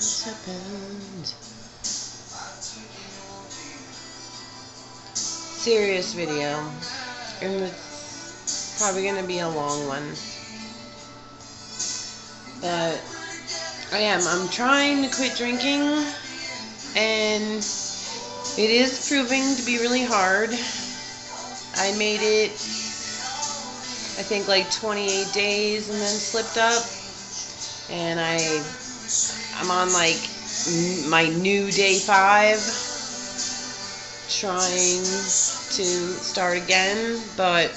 What's happened? Serious video. And it's probably going to be a long one. But I'm trying to quit drinking. And it is proving to be really hard. I made it, I think, like 28 days and then slipped up. And I'm on like my new day 5, trying to start again, but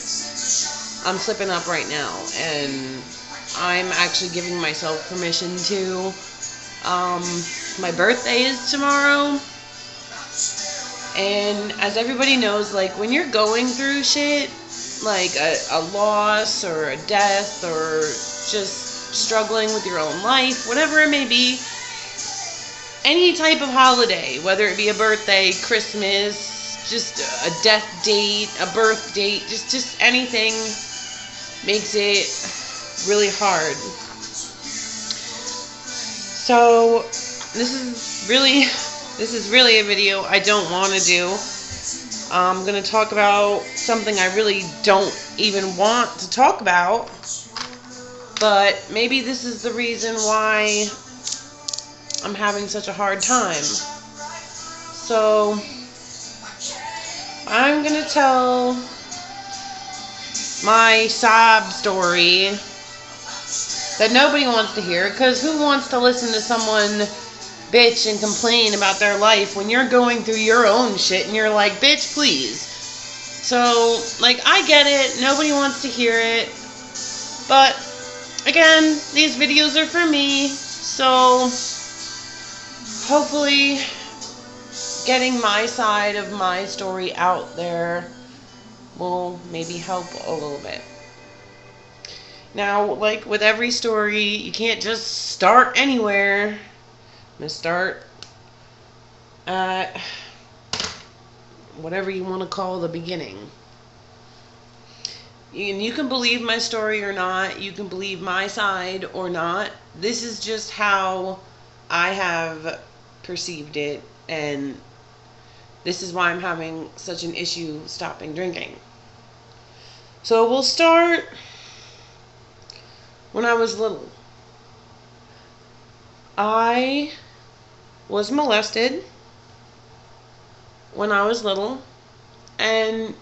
I'm slipping up right now, and I'm actually giving myself permission to. My birthday is tomorrow, and as everybody knows, like, when you're going through shit, like a loss or a death or just struggling with your own life, whatever it may be, any type of holiday, whether it be a birthday, Christmas, just a death date, a birth date, just anything makes it really hard. So this is really a video I don't want to do. I'm going to talk about something I really don't even want to talk about, but maybe this is the reason why I'm having such a hard time. So I'm going to tell my sob story that nobody wants to hear, because who wants to listen to someone bitch and complain about their life when you're going through your own shit and you're like, bitch, please. So, like, I get it. Nobody wants to hear it. But, again, these videos are for me. So, hopefully, getting my side of my story out there will maybe help a little bit. Now, like with every story, you can't just start anywhere. I'm going to start at whatever you want to call the beginning. And you can believe my story or not. You can believe my side or not. This is just how I have perceived it, and this is why I'm having such an issue stopping drinking. So we'll start when I was little. I was molested when I was little, and,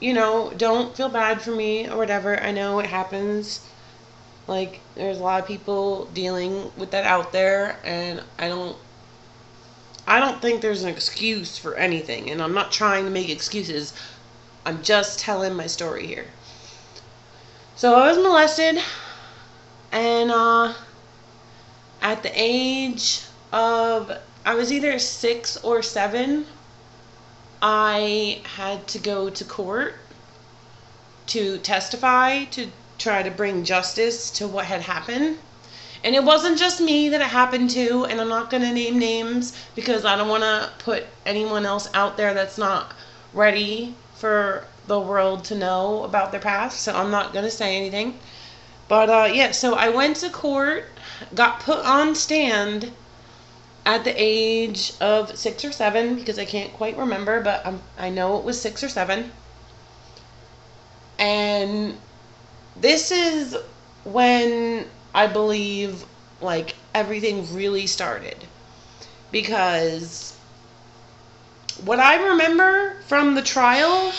don't feel bad for me or whatever. I know it happens. Like, there's a lot of people dealing with that out there, and I don't think there's an excuse for anything, and I'm not trying to make excuses. I'm just telling my story here. So I was molested, and at the age of, I was either 6 or 7, I had to go to court to testify, to try to bring justice to what had happened. And it wasn't just me that it happened to, and I'm not going to name names because I don't want to put anyone else out there that's not ready for the world to know about their past, so I'm not going to say anything. But so I went to court, got put on stand at the age of 6 or 7, because I can't quite remember, but I know it was 6 or 7. And this is when I believe, like, everything really started. Because what I remember from the trial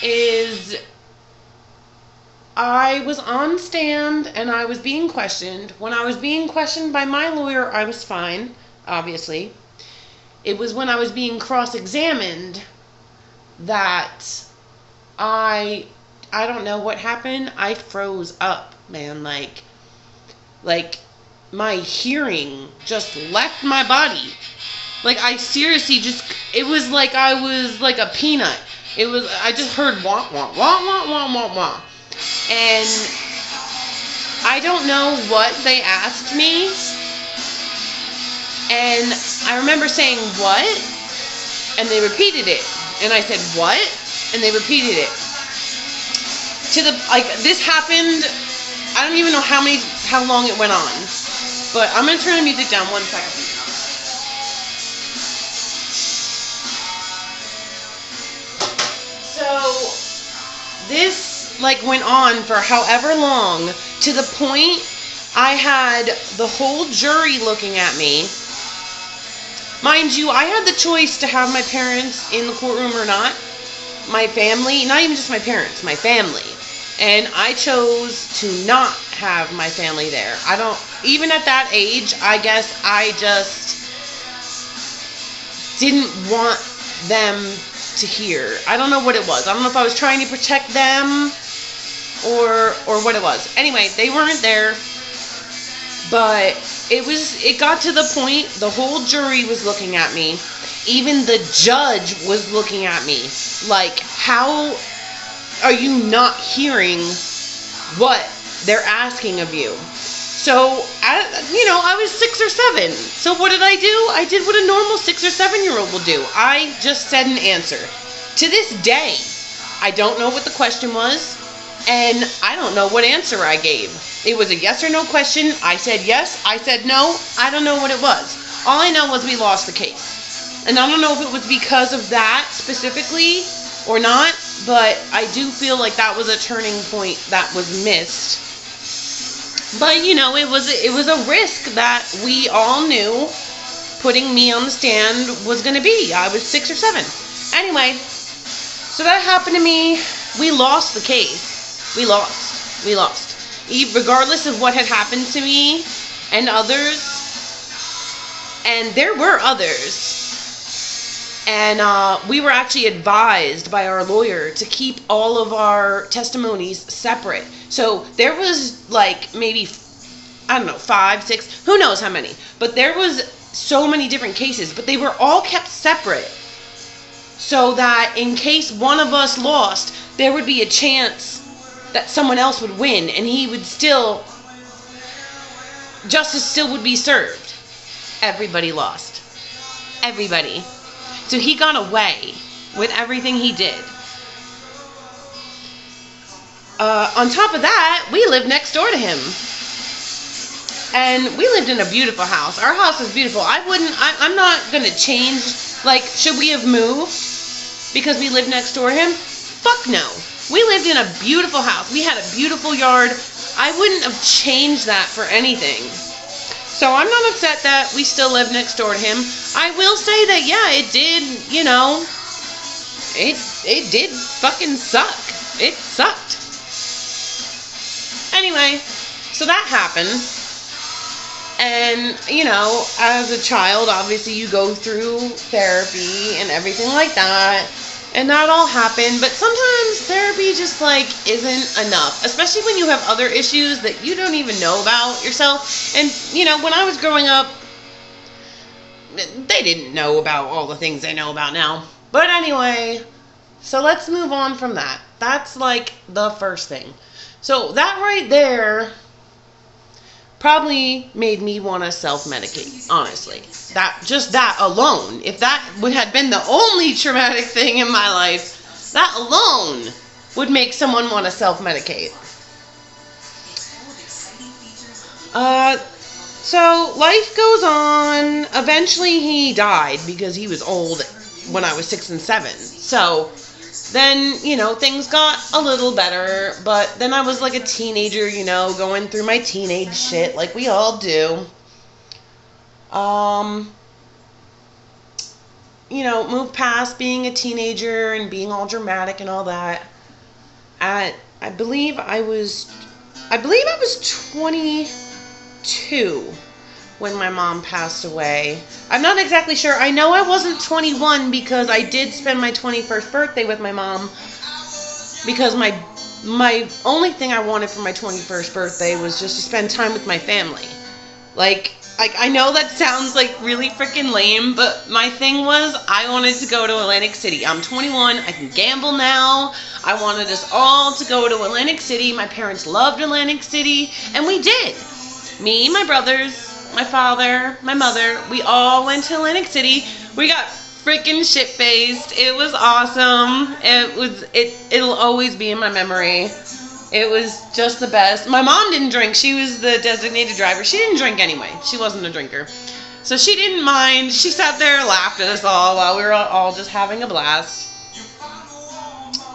is I was on stand and I was being questioned. When I was being questioned by my lawyer, I was fine, obviously. It was when I was being cross-examined that I don't know what happened. I froze up, man. Like my hearing just left my body. Like, I seriously it was like I was like a peanut. I just heard wah, wah, wah, wah, wah, wah, wah. And I don't know what they asked me. And I remember saying, what? And they repeated it. And I said, what? And they repeated it. This happened, I don't even know how long it went on. But I'm going to turn the music down 1 second. So this like went on for however long, to the point I had the whole jury looking at me. Mind you, I had the choice to have my parents in the courtroom or not. My family, not even just my parents, my family. And I chose to not have my family there. I don't, even at that age, I guess I just didn't want them to hear. I don't know what it was. I don't know if I was trying to protect them or what it was. Anyway, they weren't there. But it got to the point, the whole jury was looking at me. Even the judge was looking at me. Like, how are you not hearing what they're asking of you? So, I was 6 or 7. So what did I do? I did what a normal 6 or 7-year-old will do. I just said an answer. To this day, I don't know what the question was, and I don't know what answer I gave. It was a yes or no question. I said yes. I said no. I don't know what it was. All I know was we lost the case. And I don't know if it was because of that specifically or not, but I do feel like that was a turning point that was missed. But, it was a risk that we all knew putting me on the stand was going to be. I was 6 or 7. Anyway, so that happened to me. We lost the case. We lost. Regardless of what had happened to me and others. And there were others. And we were actually advised by our lawyer to keep all of our testimonies separate. So there was like maybe, 5, 6, who knows how many. But there was so many different cases. But they were all kept separate. So that in case one of us lost, there would be a chance that someone else would win, and justice still would be served. Everybody lost. Everybody. So he got away with everything he did. On top of that, we lived next door to him. And we lived in a beautiful house. Our house is beautiful. I'm not going to change, should we have moved because we lived next door to him? Fuck no. We lived in a beautiful house. We had a beautiful yard. I wouldn't have changed that for anything. So I'm not upset that we still live next door to him. I will say that, yeah, it did, it did fucking suck. It sucked. Anyway, so that happened. And, as a child, obviously you go through therapy and everything like that. And that all happened, but sometimes therapy just isn't enough, especially when you have other issues that you don't even know about yourself. And when I was growing up, they didn't know about all the things they know about now. But anyway, so let's move on from that. That's the first thing. So that right there probably made me want to self-medicate, honestly. That alone, if that had been the only traumatic thing in my life, that alone would make someone want to self-medicate. So life goes on. Eventually he died because he was old when I was 6 and 7. So then, things got a little better, but then I was a teenager, going through my teenage shit like we all do. Moved past being a teenager and being all dramatic and all that. I believe I was 22 when my mom passed away. I'm not exactly sure. I know I wasn't 21 because I did spend my 21st birthday with my mom, because my only thing I wanted for my 21st birthday was just to spend time with my family. I know that sounds really freaking lame, but my thing was I wanted to go to Atlantic City. I'm 21. I can gamble now. I wanted us all to go to Atlantic City. My parents loved Atlantic City, and we did. Me, my brothers, my father, my mother, we all went to Atlantic City. We got freaking shit-faced. It was awesome. It'll always be in my memory. It was just the best. My mom didn't drink. She was the designated driver. She didn't drink anyway. She wasn't a drinker. So she didn't mind. She sat there and laughed at us all while we were all just having a blast.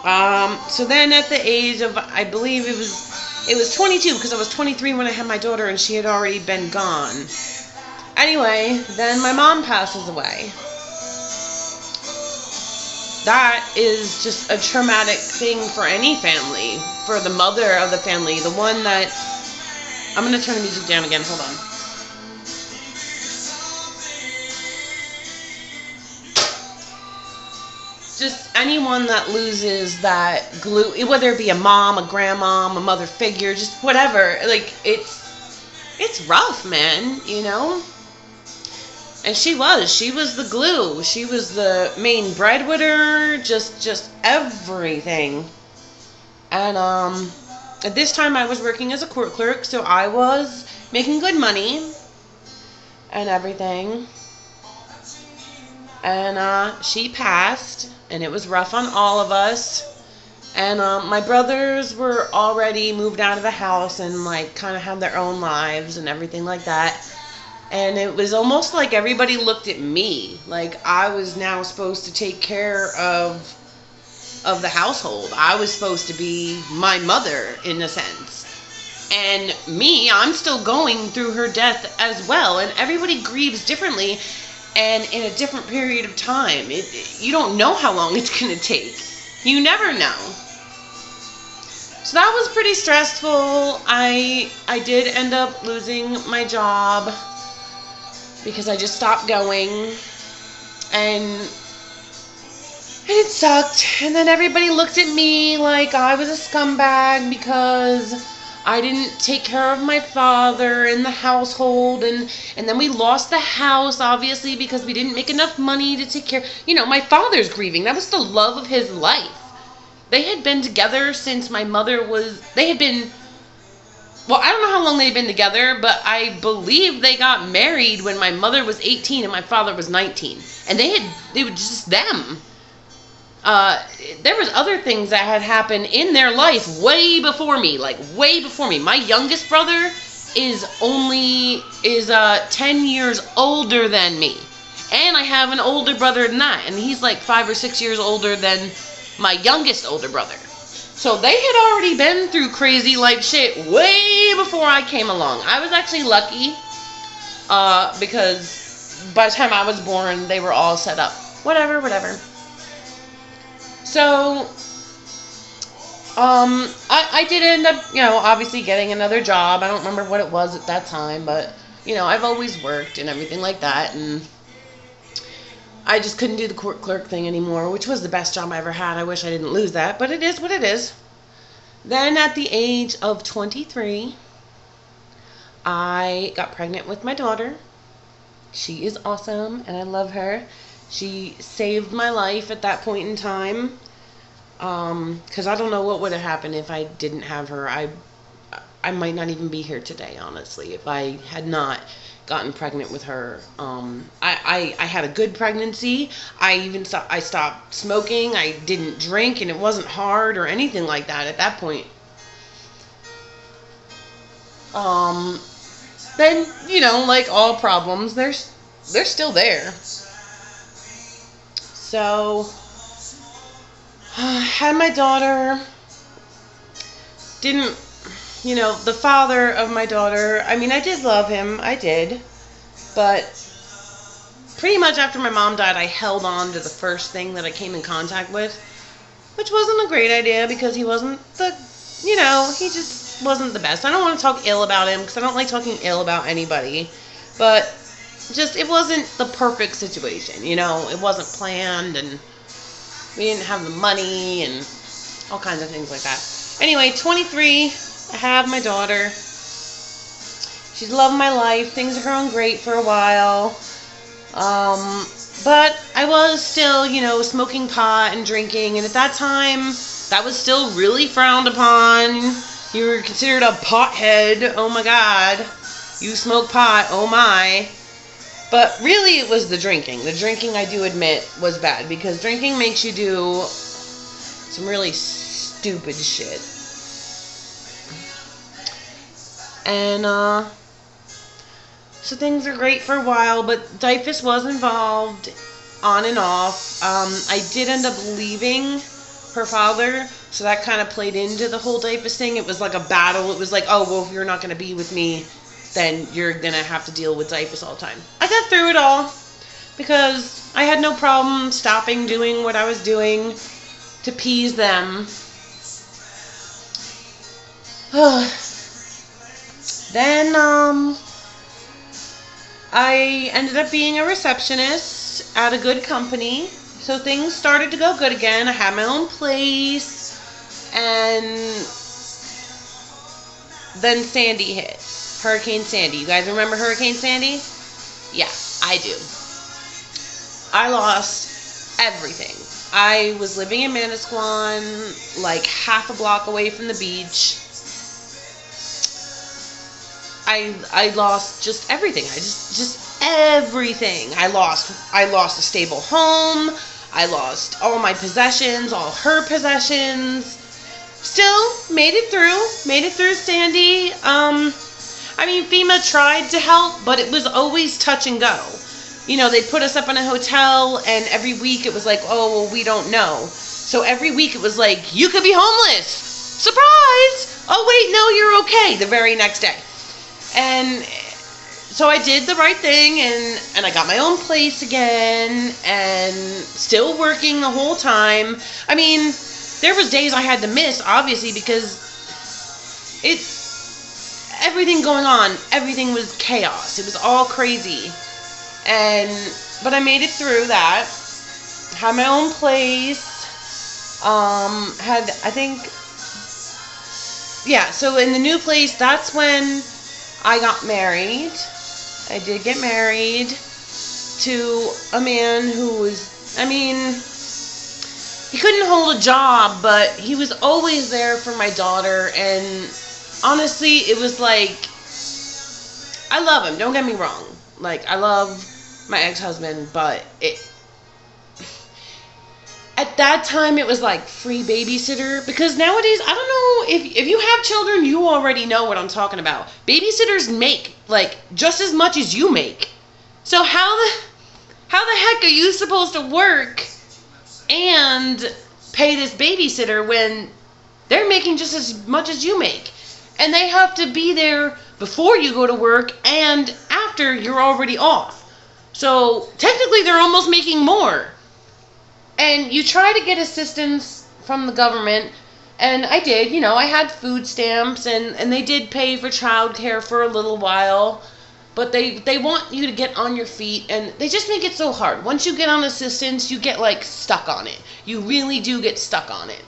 So then at the age of, I believe it was 22, because I was 23 when I had my daughter and she had already been gone. Anyway, then my mom passes away. That is just a traumatic thing for any family, for the mother of the family, the one that, I'm going to turn the music down again, hold on. Just anyone that loses that glue, whether it be a mom, a grandmom, a mother figure, just whatever, like, it's rough, man, you know? And she was the glue. She was the main breadwinner, just everything. And at this time I was working as a court clerk, so I was making good money and everything. And she passed, and it was rough on all of us. And my brothers were already moved out of the house and like kind of had their own lives and everything like that. And it was almost like everybody looked at me like I was now supposed to take care of the household. I was supposed to be my mother in a sense. And me, I'm still going through her death as well. And everybody grieves differently and in a different period of time. You don't know how long it's going to take. You never know. So that was pretty stressful. I did end up losing my job because I just stopped going, and it sucked. And then everybody looked at me like I was a scumbag because I didn't take care of my father in the household, and then we lost the house, obviously, because we didn't make enough money to take care. You know, my father's grieving. That was the love of his life. They had been together since my mother was, well, I don't know how long they'd been together, but I believe they got married when my mother was 18 and my father was 19. And they were just them. There was other things that had happened in their life way before me, like way before me. My youngest brother is 10 years older than me. And I have an older brother than that, and he's like 5 or 6 years older than my youngest older brother. So they had already been through crazy life shit way before I came along. I was actually lucky because by the time I was born, they were all set up. Whatever. So I did end up, obviously getting another job. I don't remember what it was at that time, but, I've always worked and everything like that, and I just couldn't do the court clerk thing anymore, which was the best job I ever had. I wish I didn't lose that, but it is what it is. Then at the age of 23, I got pregnant with my daughter. She is awesome, and I love her. She saved my life at that point in time, because I don't know what would have happened if I didn't have her. I might not even be here today, honestly, if I had not gotten pregnant with her. I had a good pregnancy. I stopped smoking. I didn't drink, and it wasn't hard or anything like that at that point. Then, like all problems, they're still there. So, had my daughter, didn't, the father of my daughter, I mean, I did love him, I did, but pretty much after my mom died, I held on to the first thing that I came in contact with, which wasn't a great idea because he wasn't he just wasn't the best. I don't want to talk ill about him because I don't like talking ill about anybody, but just, it wasn't the perfect situation, it wasn't planned, and we didn't have the money, and all kinds of things like that. Anyway, 23, I have my daughter. She's loved my life. Things are going great for a while. But I was still, smoking pot and drinking, and at that time, that was still really frowned upon. You were considered a pothead. Oh my God. You smoke pot. Oh my. But really, it was the drinking. The drinking, I do admit, was bad, because drinking makes you do some really stupid shit. And, so things are great for a while, but DYFS was involved on and off. I did end up leaving her father. So that kind of played into the whole diapers thing. It was like a battle. It was like, oh, well, if you're not going to be with me, then you're going to have to deal with diapers all the time. I got through it all because I had no problem stopping doing what I was doing to appease them. Then, I ended up being a receptionist at a good company. So things started to go good again. I had my own place. And then Sandy hit. Hurricane Sandy. You guys remember Hurricane Sandy? Yeah, I do. I lost everything. I was living in Manasquan, like half a block away from the beach. I lost just everything. Just everything. I lost a stable home. I lost all my possessions, all her possessions. Still made it through Sandy. I mean, FEMA tried to help, but it was always touch and go. You know, they put us up in a hotel, and every week it was like, oh, well, we don't know. So every week it was like, you could be homeless. Surprise! Oh, wait, no, you're okay. The very next day. And so I did the right thing, and I got my own place again, and still working the whole time. I mean, there was days I had to miss, obviously, because everything going on, everything was chaos. It was all crazy. But I made it through that. Had my own place. So in the new place, that's when I got married. I did get married to a man who was, I mean, he couldn't hold a job, but he was always there for my daughter, and honestly, it was like, I love him, don't get me wrong. Like, I love my ex-husband, but at that time, it was like free babysitter, because nowadays, I don't know, if you have children, you already know what I'm talking about. Babysitters make, like, just as much as you make. So how the heck are you supposed to work and pay this babysitter when they're making just as much as you make? And they have to be there before you go to work and after you're already off. So technically they're almost making more. And you try to get assistance from the government, and I did, you know, I had food stamps, and they did pay for childcare for a little while, but they want you to get on your feet, and they just make it so hard. Once you get on assistance, you get, like, stuck on it. You really do get stuck on it.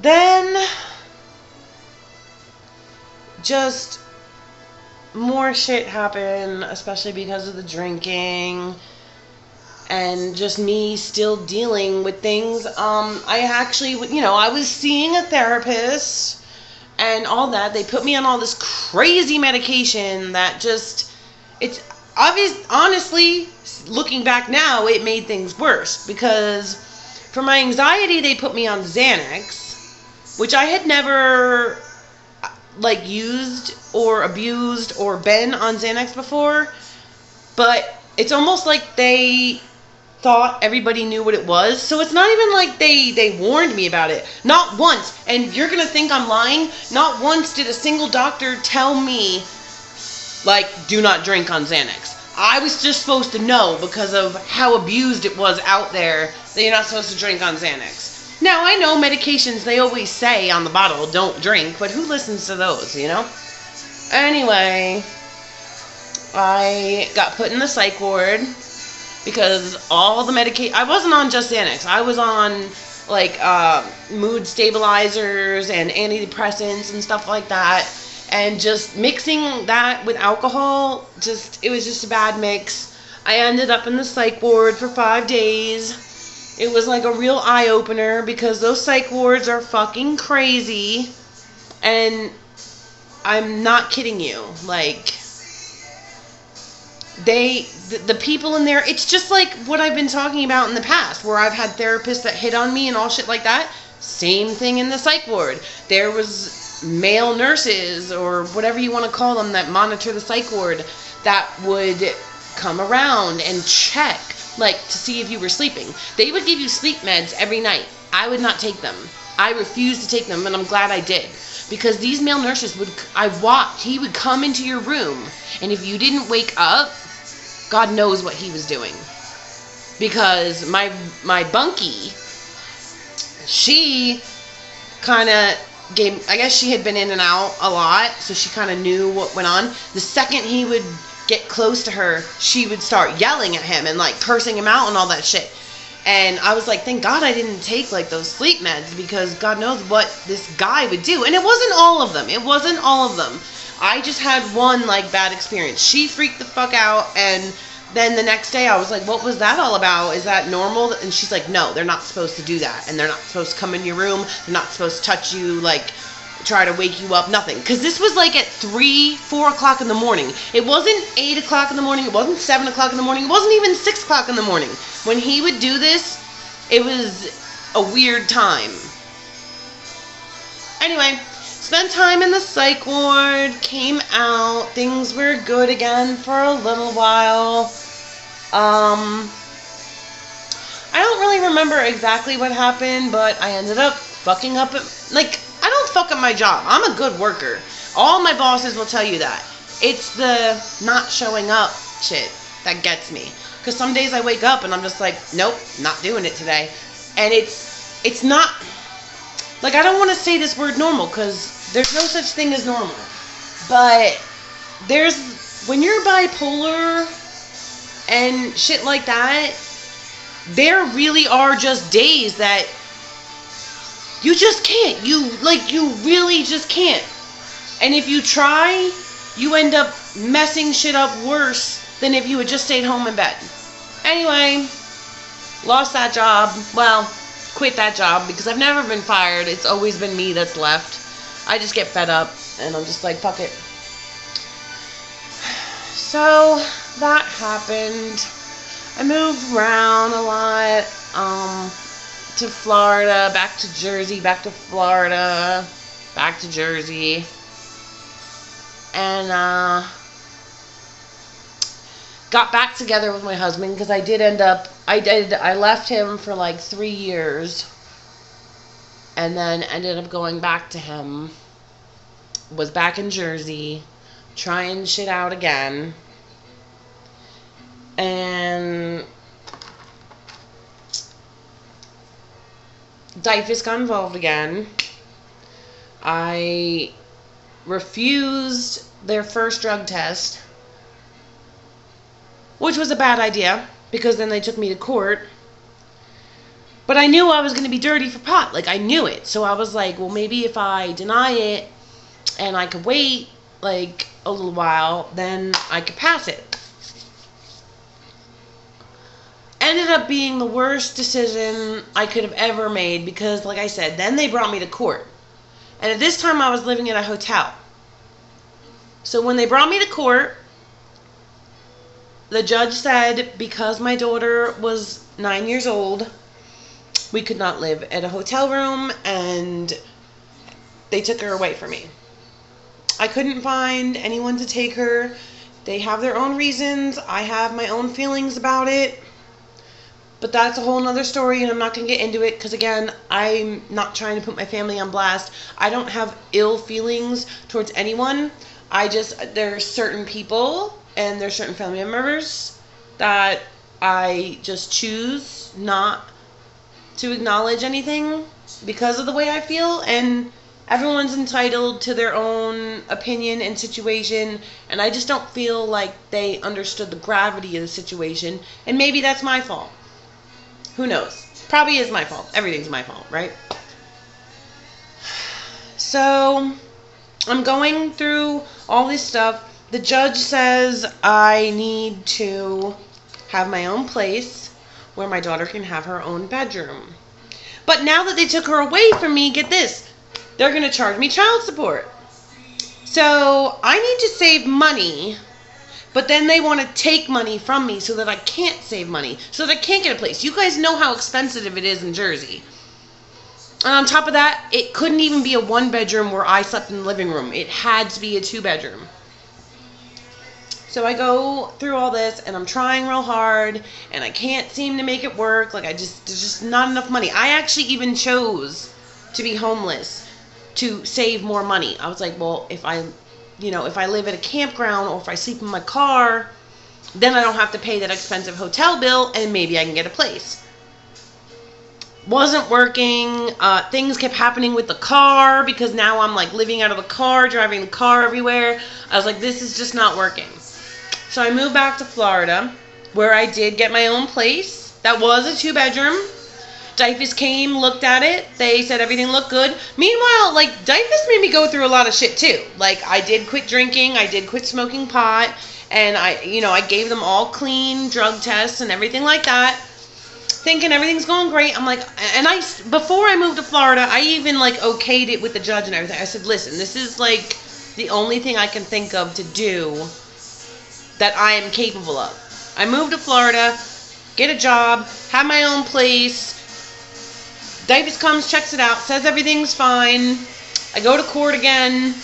Then, just more shit happened, especially because of the drinking. And just me still dealing with things. I actually, you know, I was seeing a therapist and all that. They put me on all this crazy medication that just, it's obvious, honestly, looking back now, it made things worse. Because for my anxiety, they put me on Xanax, which I had never, like, used or abused or been on Xanax before. But it's almost like they thought everybody knew what it was. So it's not even like they warned me about it. Not once. And you're going to think I'm lying. Not once did a single doctor tell me, like, do not drink on Xanax. I was just supposed to know because of how abused it was out there that you're not supposed to drink on Xanax. Now, I know medications, they always say on the bottle, don't drink, but who listens to those, you know? Anyway, I got put in the psych ward because all the medication, I wasn't on just Xanax. I was on, like, mood stabilizers and antidepressants and stuff like that. And just mixing that with alcohol, it was just a bad mix. I ended up in the psych ward for 5 days. It was like a real eye-opener because those psych wards are fucking crazy. And I'm not kidding you. Like, the people in there, it's just like what I've been talking about in the past, where I've had therapists that hit on me and all shit like that. Same thing in the psych ward. There was male nurses, or whatever you want to call them, that monitor the psych ward, that would come around and check like to see if you were sleeping. They would give you sleep meds every night. I would not take them. I refused to take them, and I'm glad I did. Because these male nurses he would come into your room, and if you didn't wake up, God knows what he was doing. Because my bunkie, she kind of I guess she had been in and out a lot, so she kind of knew what went on. The second he would get close to her, she would start yelling at him and like cursing him out and all that shit. And I was like, thank God I didn't take like those sleep meds, because God knows what this guy would do. And it wasn't all of them. It wasn't all of them. I just had one like bad experience. She freaked the fuck out, and then the next day I was like, what was that all about? Is that normal? And she's like, no, they're not supposed to do that. And they're not supposed to come in your room. They're not supposed to touch you, like try to wake you up, nothing. Because this was like at 3, 4 o'clock in the morning. It wasn't 8 o'clock in the morning. It wasn't 7 o'clock in the morning. It wasn't even 6 o'clock in the morning. When he would do this, it was a weird time. Anyway, spent time in the psych ward, came out, things were good again for a little while. I don't really remember exactly what happened, but I ended up fucking up, I don't fuck up my job. I'm a good worker. All my bosses will tell you that. It's the not showing up shit that gets me. Because some days I wake up and I'm just like, nope, not doing it today. And it's not, like, I don't want to say this word normal, because there's no such thing as normal. But when you're bipolar and shit like that, there really are just days that you just can't. You really just can't. And if you try, you end up messing shit up worse than if you had just stayed home in bed. Anyway, lost that job. Well, quit that job, because I've never been fired. It's always been me that's left. I just get fed up, and I'm just like, fuck it. So, that happened. I moved around a lot. To Florida, back to Jersey, back to Florida, back to Jersey. And got back together with my husband, because I left him for like 3 years, and then ended up going back to him. Was back in Jersey, trying shit out again. And DYFS got involved again. I refused their first drug test, which was a bad idea, because then they took me to court. But I knew I was going to be dirty for pot. Like, I knew it. So I was like, well, maybe if I deny it and I could wait, like, a little while, then I could pass it. Ended up being the worst decision I could have ever made, because, like I said, then they brought me to court. And at this time, I was living in a hotel. So when they brought me to court, the judge said because my daughter was 9 years old, we could not live at a hotel room, and they took her away from me. I couldn't find anyone to take her. They have their own reasons. I have my own feelings about it. But that's a whole nother story, and I'm not going to get into it, because, again, I'm not trying to put my family on blast. I don't have ill feelings towards anyone. There's certain people, and there's certain family members that I just choose not to acknowledge anything because of the way I feel, and everyone's entitled to their own opinion and situation, and I just don't feel like they understood the gravity of the situation, and maybe that's my fault. Who knows? Probably is my fault. Everything's my fault, right? So, I'm going through all this stuff. The judge says I need to have my own place where my daughter can have her own bedroom. But now that they took her away from me, get this, they're going to charge me child support. So, I need to save money, but then they want to take money from me so that I can't save money, so that I can't get a place. You guys know how expensive it is in Jersey. And on top of that, it couldn't even be a 1-bedroom where I slept in the living room. It had to be a 2-bedroom. So I go through all this, and I'm trying real hard, and I can't seem to make it work. Like, there's just not enough money. I actually even chose to be homeless to save more money. I was like, well, if I live at a campground, or if I sleep in my car, then I don't have to pay that expensive hotel bill, and maybe I can get a place. Wasn't working. Things kept happening with the car, because now I'm like living out of the car, driving the car everywhere. I was like, this is just not working. So I moved back to Florida, where I did get my own place. That was a 2-bedroom. DYFS came, looked at it. They said everything looked good. Meanwhile, like, DYFS made me go through a lot of shit too. Like, I did quit drinking. I did quit smoking pot. And I gave them all clean drug tests and everything like that, thinking everything's going great. I'm like, and before I moved to Florida, I even like okayed it with the judge and everything. I said, listen, this is like the only thing I can think of to do that I am capable of. I moved to Florida, get a job, have my own place. DYFS comes, checks it out, says everything's fine. I go to court again.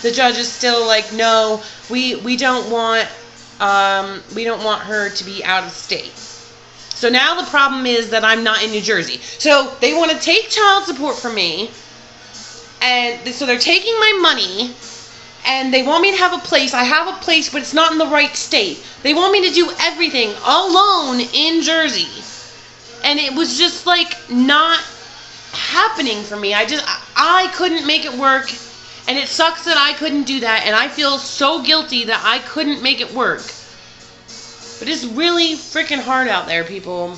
The judge is still like, no, we don't want her to be out of state. So now the problem is that I'm not in New Jersey. So they want to take child support from me, and so they're taking my money, and they want me to have a place. I have a place, but it's not in the right state. They want me to do everything alone in Jersey, and it was just like not happening for me. I couldn't make it work, and it sucks that I couldn't do that, and I feel so guilty that I couldn't make it work. But it's really freaking hard out there, people.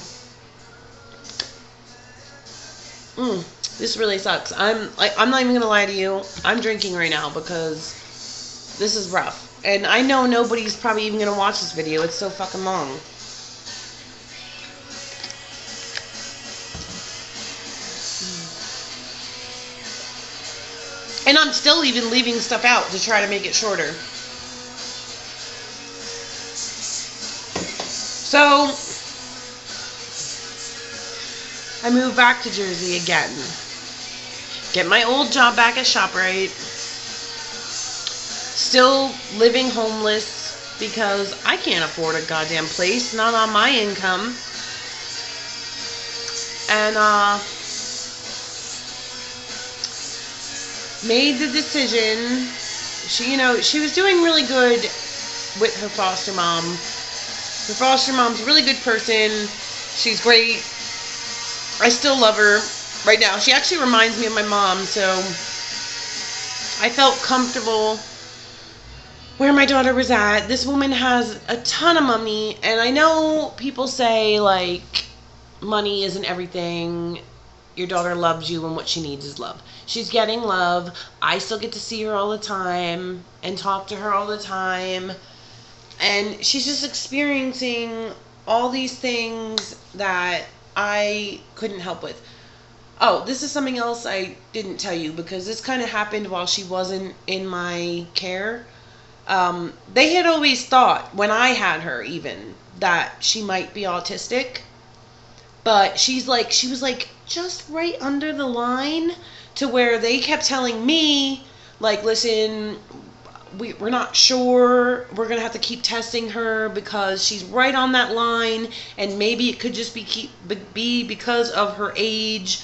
This really sucks. I'm not even gonna lie to you. I'm drinking right now because this is rough, and I know nobody's probably even gonna watch this video. It's so fucking long. And I'm still even leaving stuff out to try to make it shorter. So, I moved back to Jersey again. Get my old job back at ShopRite. Still living homeless because I can't afford a goddamn place, not on my income. And, made the decision. She was doing really good with her foster mom. Her foster mom's a really good person. She's great. I still love her right now. She actually reminds me of my mom, so I felt comfortable where my daughter was at. This woman has a ton of money, and I know people say, like, money isn't everything. Your daughter loves you, and what she needs is love. She's getting love. I still get to see her all the time and talk to her all the time. And she's just experiencing all these things that I couldn't help with. Oh, this is something else I didn't tell you, because this kind of happened while she wasn't in my care. They had always thought, when I had her even, that she might be autistic. But she was like just right under the line to where they kept telling me, like, listen, we're not sure. We're going to have to keep testing her because she's right on that line, and maybe it could just be because of her age.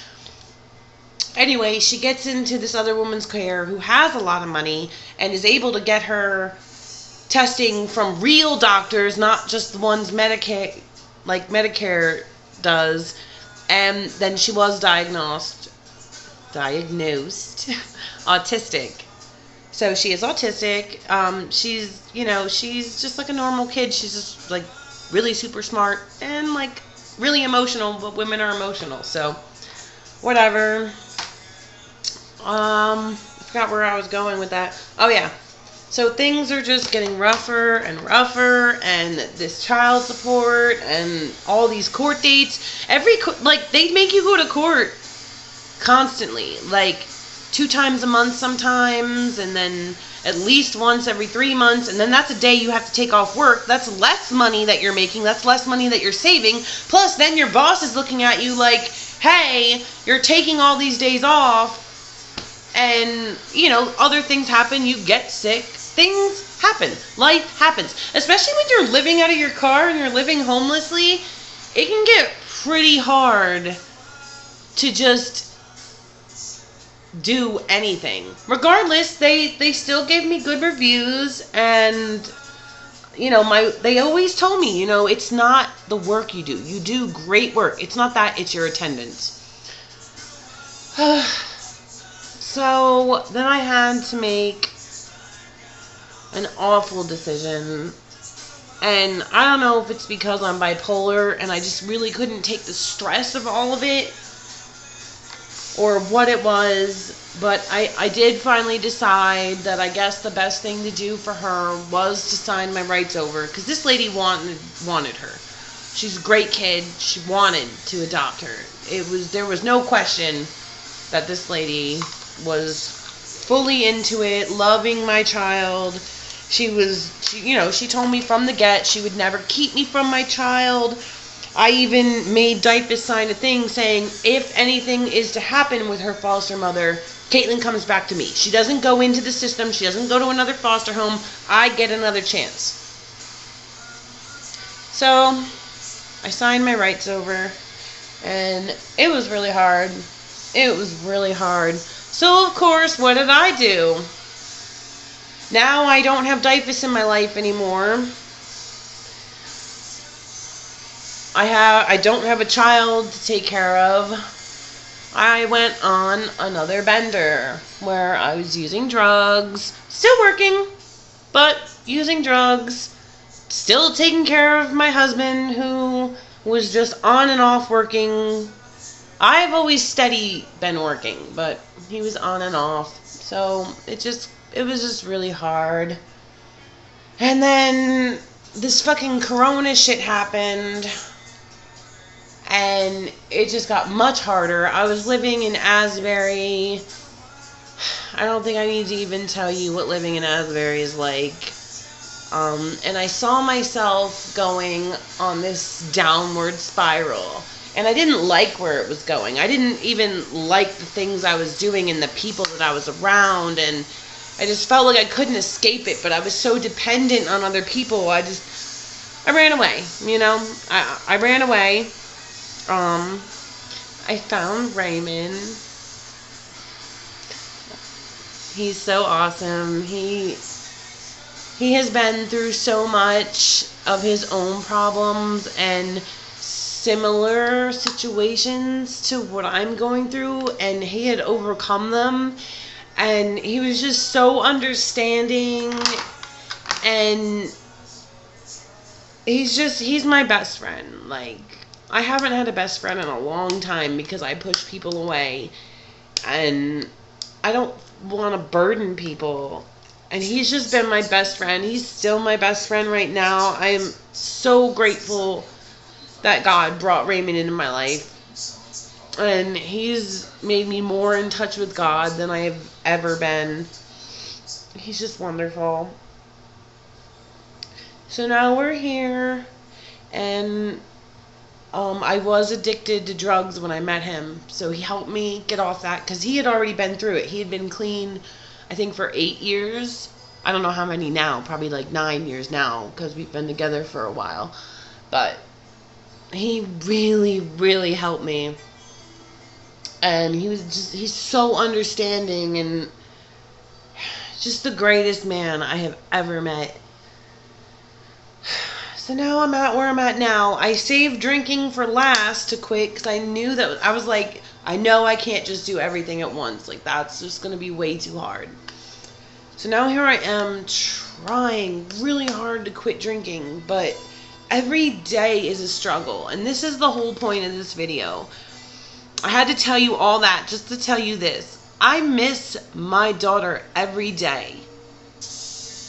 Anyway, she gets into this other woman's care who has a lot of money and is able to get her testing from real doctors, not just the ones Medicare does. And then she was diagnosed autistic. So she is autistic. She's just like a normal kid. She's just like really super smart and like really emotional, but women are emotional. So whatever. I forgot where I was going with that. Oh yeah. So things are just getting rougher and rougher, and this child support and all these court dates. They make you go to court constantly, like 2 times a month sometimes, and then at least once every 3 months, and then that's a day you have to take off work. That's less money that you're making. That's less money that you're saving. Plus, then your boss is looking at you like, hey, you're taking all these days off, and, other things happen. You get sick. things happen. Life happens. Especially when you're living out of your car and you're living homelessly, it can get pretty hard to just do anything. Regardless, they still gave me good reviews, and they always told me, it's not the work you do. You do great work. It's not that, it's your attendance. So then I had to make an awful decision. And I don't know if it's because I'm bipolar and I just really couldn't take the stress of all of it, or what it was, but I did finally decide that I guess the best thing to do for her was to sign my rights over, because this lady wanted her. She's a great kid. She wanted to adopt her. There was no question that this lady was fully into it, loving my child. She told me from the get she would never keep me from my child. I even made Dyfus sign a thing saying if anything is to happen with her foster mother, Caitlin comes back to me. She doesn't go into the system. She doesn't go to another foster home. I get another chance. So I signed my rights over, and it was really hard. It was really hard. So, of course, what did I do? Now I don't have Dyfus in my life anymore. I don't have a child to take care of. I went on another bender where I was using drugs, still working, but using drugs, still taking care of my husband who was just on and off working. I've always steady been working, but he was on and off. So it was just really hard. And then this fucking corona shit happened. And it just got much harder. I was living in Asbury. I don't think I need to even tell you what living in Asbury is like. And I saw myself going on this downward spiral. And I didn't like where it was going. I didn't even like the things I was doing and the people that I was around. And I just felt like I couldn't escape it. But I was so dependent on other people. I ran away, I ran away. I found Raymond. He's so awesome. He has been through so much of his own problems and similar situations to what I'm going through, and he had overcome them, and he was just so understanding, and he's my best friend. Like, I haven't had a best friend in a long time because I push people away, and I don't want to burden people. And he's just been my best friend. He's still my best friend right now. I am so grateful that God brought Raymond into my life. And he's made me more in touch with God than I have ever been. He's just wonderful. So now we're here, and I was addicted to drugs when I met him, so he helped me get off that, because he had already been through it. He had been clean, I think, for 8 years. I don't know how many now, probably like 9 years now, because we've been together for a while. But he really, really helped me. And he's so understanding, and just the greatest man I have ever met. So now I'm at where I'm at now. I saved drinking for last to quit, because I knew that, I was like, I know I can't just do everything at once. Like, that's just going to be way too hard. So now here I am trying really hard to quit drinking, but every day is a struggle. And this is the whole point of this video. I had to tell you all that just to tell you this. I miss my daughter every day.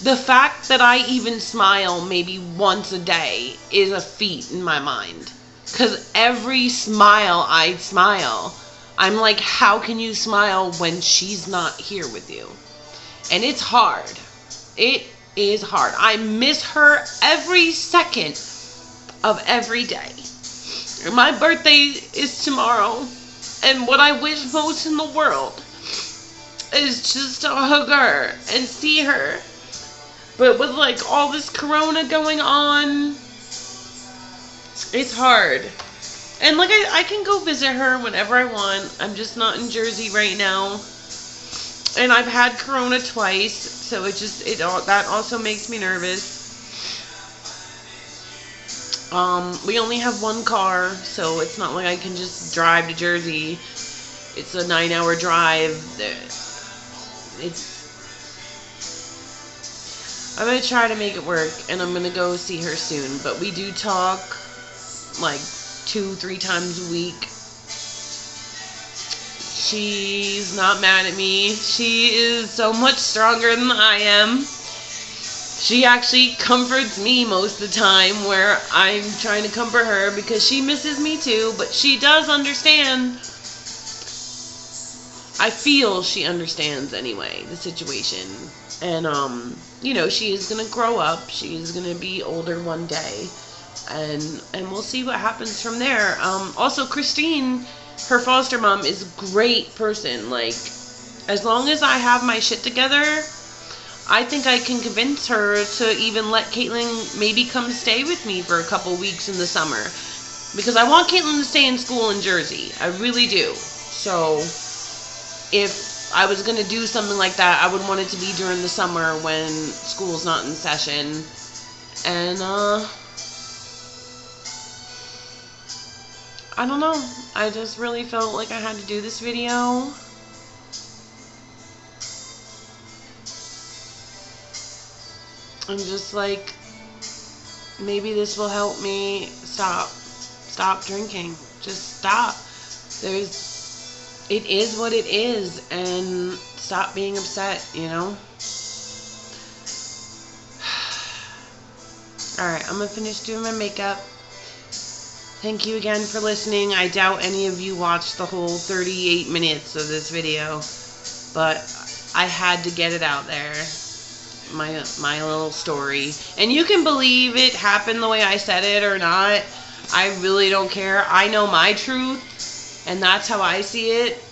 The fact that I even smile maybe once a day is a feat in my mind. Because every smile I smile, I'm like, how can you smile when she's not here with you? And it's hard. It is hard. I miss her every second of every day. My birthday is tomorrow. And what I wish most in the world is just to hug her and see her But with like all this corona going on, it's hard. And like I can go visit her whenever I want. I'm just not in Jersey right now. And I've had corona twice, so that also makes me nervous. We only have one car, so it's not like I can just drive to Jersey. It's a 9-hour drive. I'm going to try to make it work, and I'm going to go see her soon. But we do talk like 2-3 times a week. She's not mad at me. She is so much stronger than I am. She actually comforts me most of the time, where I'm trying to comfort her because she misses me too, but she does understand. I feel she understands anyway, the situation. And, she is going to grow up. She is going to be older one day. And we'll see what happens from there. Also, Christine, her foster mom, is a great person. Like, as long as I have my shit together, I think I can convince her to even let Caitlin maybe come stay with me for a couple weeks in the summer. Because I want Caitlin to stay in school in Jersey. I really do. So, if I was going to do something like that, I would want it to be during the summer when school's not in session. And, I don't know. I just really felt like I had to do this video. I'm just like, maybe this will help me stop drinking. Just stop. It is what it is, and stop being upset, Alright, I'm gonna finish doing my makeup. Thank you again for listening. I doubt any of you watched the whole 38 minutes of this video, but I had to get it out there. My little story. And you can believe it happened the way I said it or not. I really don't care. I know my truth, and that's how I see it.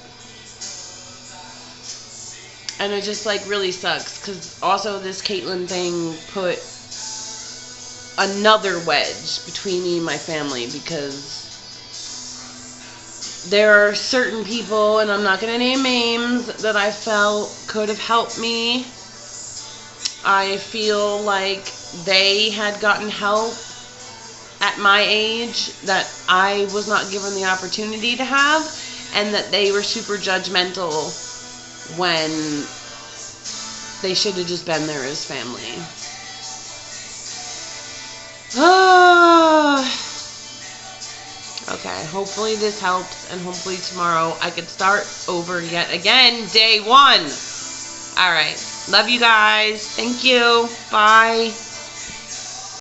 And it just like really sucks, because also this Caitlin thing put another wedge between me and my family, because there are certain people, and I'm not going to name names, that I felt could have helped me. I feel like they had gotten help at my age that I was not given the opportunity to have, and that they were super judgmental when they should have just been there as family. Okay, hopefully this helps, and hopefully tomorrow I could start over yet again, day 1. Alright, love you guys. Thank you. Bye.